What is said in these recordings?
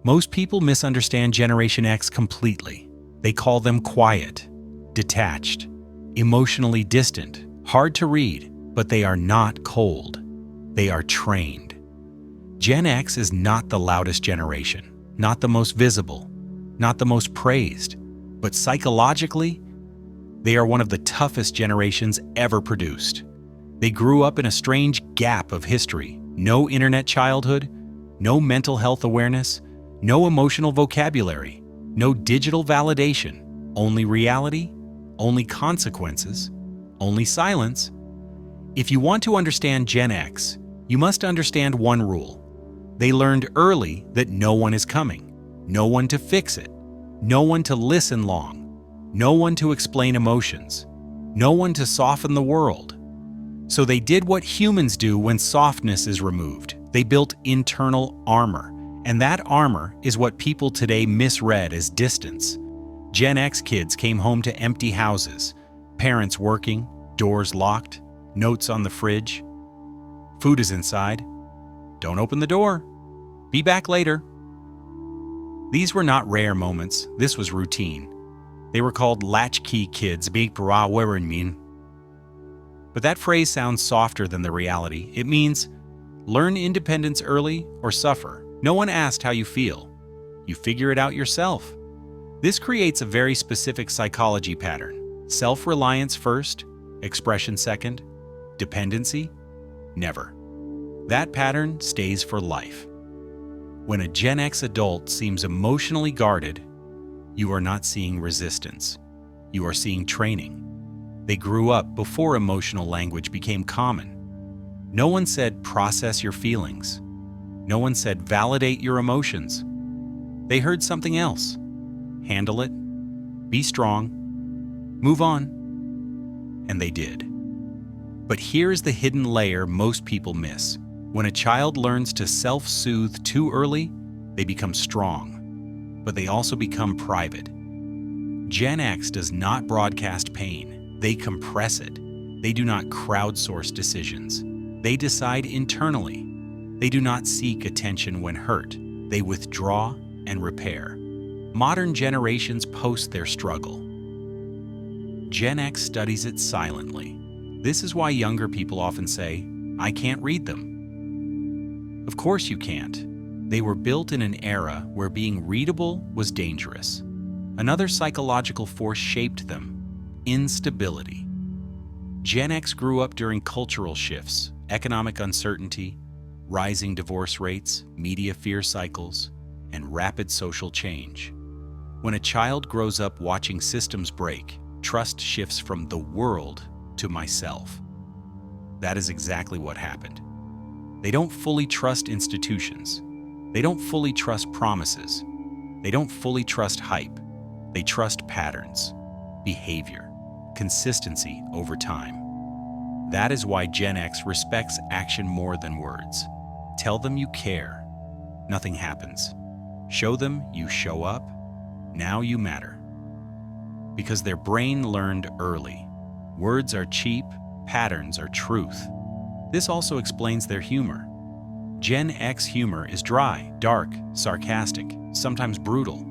Most people misunderstand Generation X completely. They call them quiet, detached, emotionally distant, hard to read, but they are not cold. They are trained. Gen X is not the loudest generation, not the most visible, not the most praised, but psychologically, they are one of the toughest generations ever produced. They grew up in a strange gap of history. No internet childhood, no mental health awareness, no emotional vocabulary, no digital validation, only reality, only consequences, only silence. If you want to understand Gen X, you must understand one rule. They learned early that no one is coming, no one to fix it, no one to listen long, no one to explain emotions, no one to soften the world. So they did what humans do when softness is removed. They built internal armor, and that armor is what people today misread as distance. Gen X kids came home to empty houses, parents working, doors locked, notes on the fridge. Food is inside. Don't open the door. Be back later. These were not rare moments. This was routine. They were called latchkey kids. But that phrase sounds softer than the reality. It means learn independence early or suffer. No one asked how you feel. You figure it out yourself. This creates a very specific psychology pattern. Self-reliance first, expression second, dependency, never. That pattern stays for life. When a Gen X adult seems emotionally guarded, you are not seeing resistance. You are seeing training. They grew up before emotional language became common. No one said process your feelings. No one said validate your emotions. They heard something else. Handle it. Be strong. Move on. And they did. But here's the hidden layer most people miss. When a child learns to self-soothe too early, they become strong. But they also become private. Gen X does not broadcast pain. They compress it. They do not crowdsource decisions. They decide internally. They do not seek attention when hurt. They withdraw and repair. Modern generations post their struggle. Gen X studies it silently. This is why younger people often say, "I can't read them." Of course you can't. They were built in an era where being readable was dangerous. Another psychological force shaped them: instability. Gen X grew up during cultural shifts, economic uncertainty, rising divorce rates, media fear cycles, and rapid social change. When a child grows up watching systems break, trust shifts from the world to myself. That is exactly what happened. They don't fully trust institutions. They don't fully trust promises. They don't fully trust hype. They trust patterns, behavior, consistency over time. That is why Gen X respects action more than words. Tell them you care. Nothing happens. Show them you show up. Now you matter. Because their brain learned early. Words are cheap, patterns are truth. This also explains their humor. Gen X humor is dry, dark, sarcastic, sometimes brutal.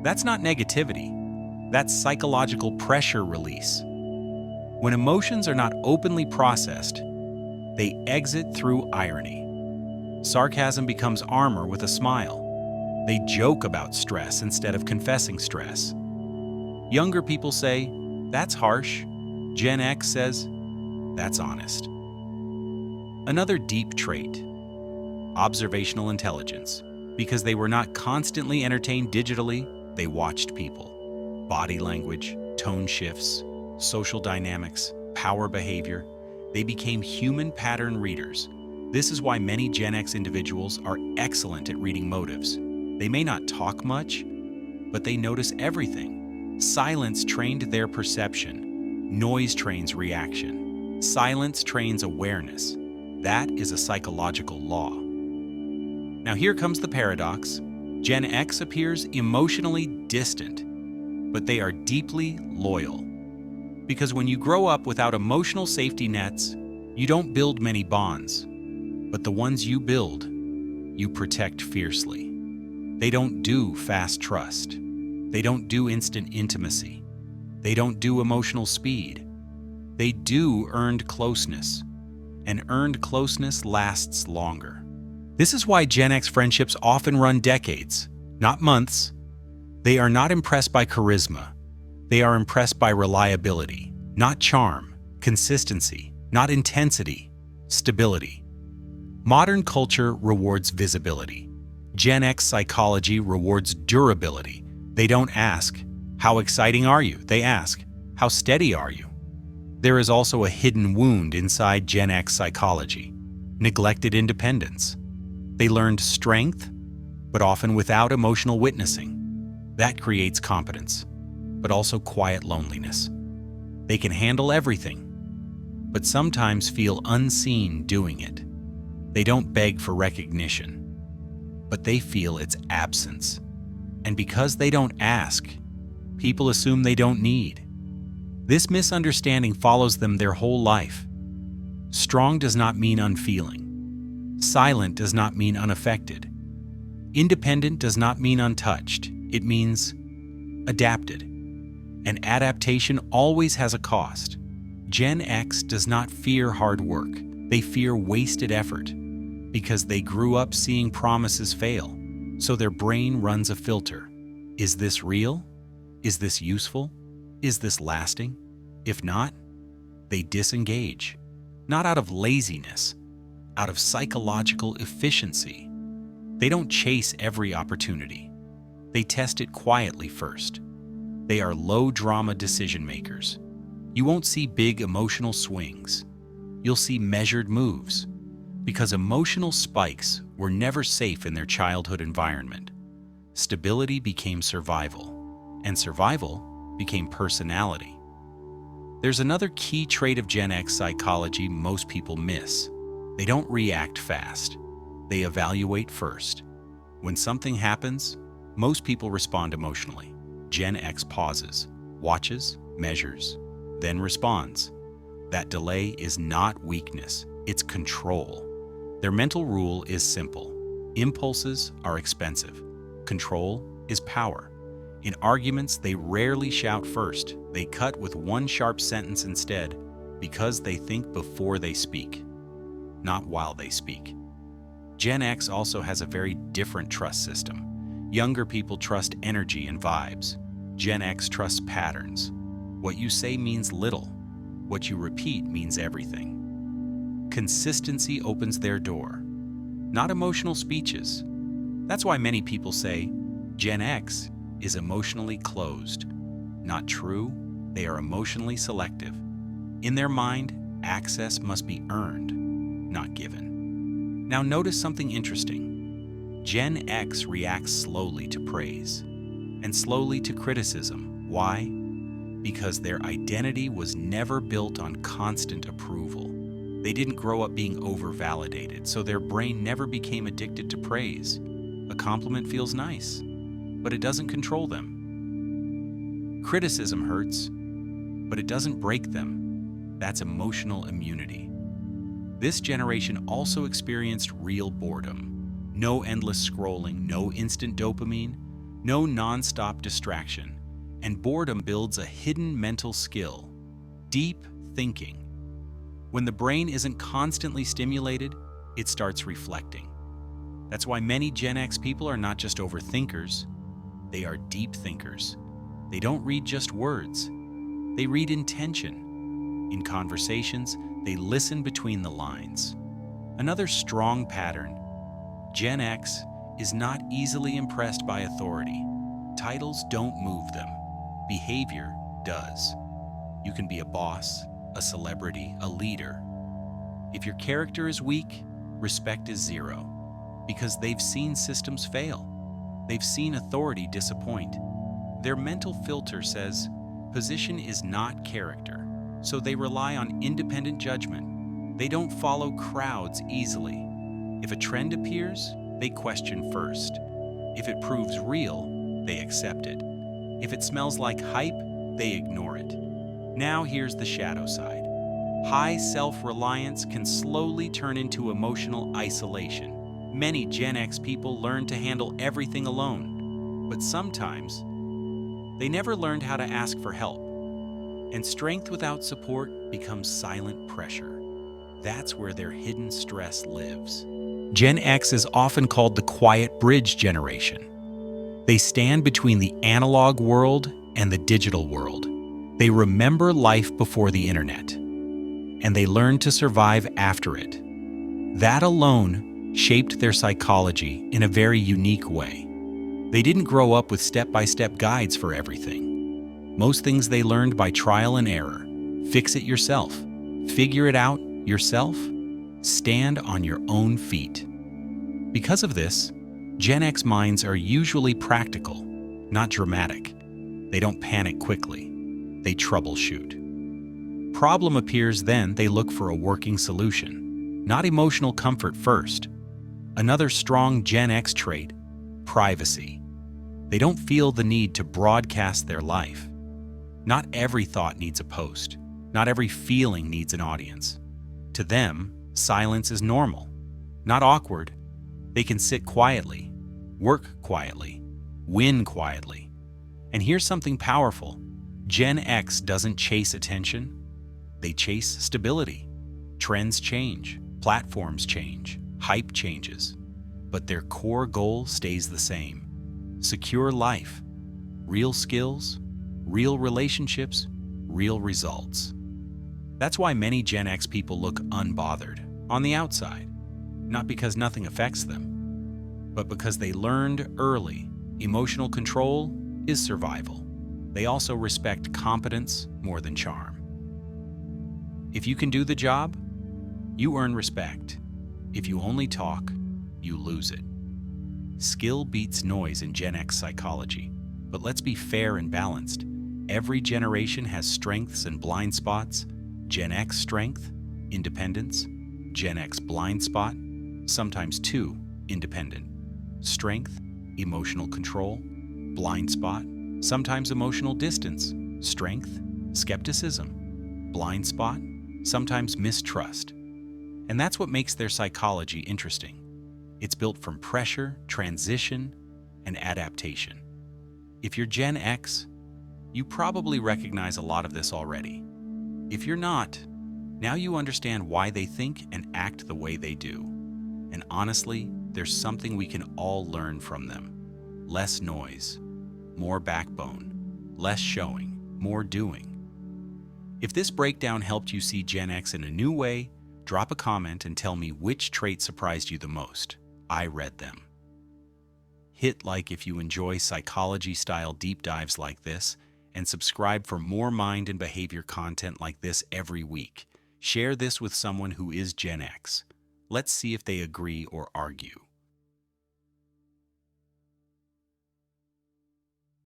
That's not negativity. That's psychological pressure release. When emotions are not openly processed, they exit through irony. Sarcasm becomes armor with a smile. They joke about stress instead of confessing stress. Younger people say, "That's harsh." Gen X says, "That's honest." Another deep trait: observational intelligence. Because they were not constantly entertained digitally, they watched people. Body language, tone shifts, social dynamics, power behavior. They became human pattern readers. This is why many Gen X individuals are excellent at reading motives. They may not talk much, but they notice everything. Silence trained their perception. Noise trains reaction. Silence trains awareness. That is a psychological law. Now here comes the paradox. Gen X appears emotionally distant, but they are deeply loyal. Because when you grow up without emotional safety nets, you don't build many bonds, but the ones you build, you protect fiercely. They don't do fast trust. They don't do instant intimacy. They don't do emotional speed. They do earned closeness, and earned closeness lasts longer. This is why Gen X friendships often run decades, not months. They are not impressed by charisma. They are impressed by reliability, not charm, consistency, not intensity, stability. Modern culture rewards visibility. Gen X psychology rewards durability. They don't ask, "How exciting are you?" They ask, "How steady are you?" There is also a hidden wound inside Gen X psychology: neglected independence. They learned strength, but often without emotional witnessing. That creates competence, but also quiet loneliness. They can handle everything, but sometimes feel unseen doing it. They don't beg for recognition, but they feel its absence. And because they don't ask, people assume they don't need. This misunderstanding follows them their whole life. Strong does not mean unfeeling. Silent does not mean unaffected. Independent does not mean untouched. It means adapted. And adaptation always has a cost. Gen X does not fear hard work. They fear wasted effort because they grew up seeing promises fail. So their brain runs a filter. Is this real? Is this useful? Is this lasting? If not, they disengage. Not out of laziness, out of psychological efficiency. They don't chase every opportunity. They test it quietly first. They are low-drama decision makers. You won't see big emotional swings. You'll see measured moves, because emotional spikes were never safe in their childhood environment. Stability became survival, and survival became personality. There's another key trait of Gen X psychology most people miss. They don't react fast. They evaluate first. When something happens, most people respond emotionally. Gen X pauses, watches, measures, then responds. That delay is not weakness, it's control. Their mental rule is simple. Impulses are expensive. Control is power. In arguments, they rarely shout first. They cut with one sharp sentence instead, because they think before they speak, not while they speak. Gen X also has a very different trust system. Younger people trust energy and vibes. Gen X trusts patterns. What you say means little. What you repeat means everything. Consistency opens their door, not emotional speeches. That's why many people say Gen X is emotionally closed. Not true, they are emotionally selective. In their mind, access must be earned, not given. Now notice something interesting. Gen X reacts slowly to praise and slowly to criticism. Why? Because their identity was never built on constant approval. They didn't grow up being over-validated, so their brain never became addicted to praise. A compliment feels nice, but it doesn't control them. Criticism hurts, but it doesn't break them. That's emotional immunity. This generation also experienced real boredom. No endless scrolling, no instant dopamine, no non-stop distraction. And boredom builds a hidden mental skill: deep thinking. When the brain isn't constantly stimulated, it starts reflecting. That's why many Gen X people are not just overthinkers, they are deep thinkers. They don't read just words, they read intention. In conversations, they listen between the lines. Another strong pattern: Gen X is not easily impressed by authority. Titles don't move them. Behavior does. You can be a boss, a celebrity, a leader. If your character is weak, respect is zero, because they've seen systems fail. They've seen authority disappoint. Their mental filter says position is not character, so they rely on independent judgment. They don't follow crowds easily. If a trend appears, they question first. If it proves real, they accept it. If it smells like hype, they ignore it. Now here's the shadow side. High self-reliance can slowly turn into emotional isolation. Many Gen X people learn to handle everything alone, but sometimes they never learned how to ask for help, and strength without support becomes silent pressure. That's where their hidden stress lives. Gen X is often called the quiet bridge generation. They stand between the analog world and the digital world. They remember life before the internet, and they learn to survive after it. That alone shaped their psychology in a very unique way. They didn't grow up with step-by-step guides for everything. Most things they learned by trial and error. Fix it yourself. Figure it out yourself. Stand on your own feet. Because of this, Gen X minds are usually practical, not dramatic. They don't panic quickly. They troubleshoot. Problem appears, then they look for a working solution, not emotional comfort first. Another strong Gen X trait: privacy. They don't feel the need to broadcast their life. Not every thought needs a post. Not every feeling needs an audience. To them, silence is normal, not awkward. They can sit quietly, work quietly, win quietly. And here's something powerful. Gen X doesn't chase attention. They chase stability. Trends change, platforms change, hype changes, but their core goal stays the same. Secure life, real skills, real relationships, real results. That's why many Gen X people look unbothered on the outside, not because nothing affects them, but because they learned early emotional control is survival. They also respect competence more than charm. If you can do the job, you earn respect. If you only talk, you lose it. Skill beats noise in Gen X psychology, but let's be fair and balanced. Every generation has strengths and blind spots. Gen X strength, independence. Gen X blind spot, sometimes two, independent. Strength, emotional control. Blind spot, sometimes emotional distance. Strength, skepticism. Blind spot, sometimes mistrust. And that's what makes their psychology interesting. It's built from pressure, transition, and adaptation. If you're Gen X, you probably recognize a lot of this already. If you're not, now you understand why they think and act the way they do. And honestly, there's something we can all learn from them. Less noise, more backbone, less showing, more doing. If this breakdown helped you see Gen X in a new way, drop a comment and tell me which trait surprised you the most. I read them. Hit like if you enjoy psychology-style deep dives like this, and subscribe for more mind and behavior content like this every week. Share this with someone who is Gen X. Let's see if they agree or argue.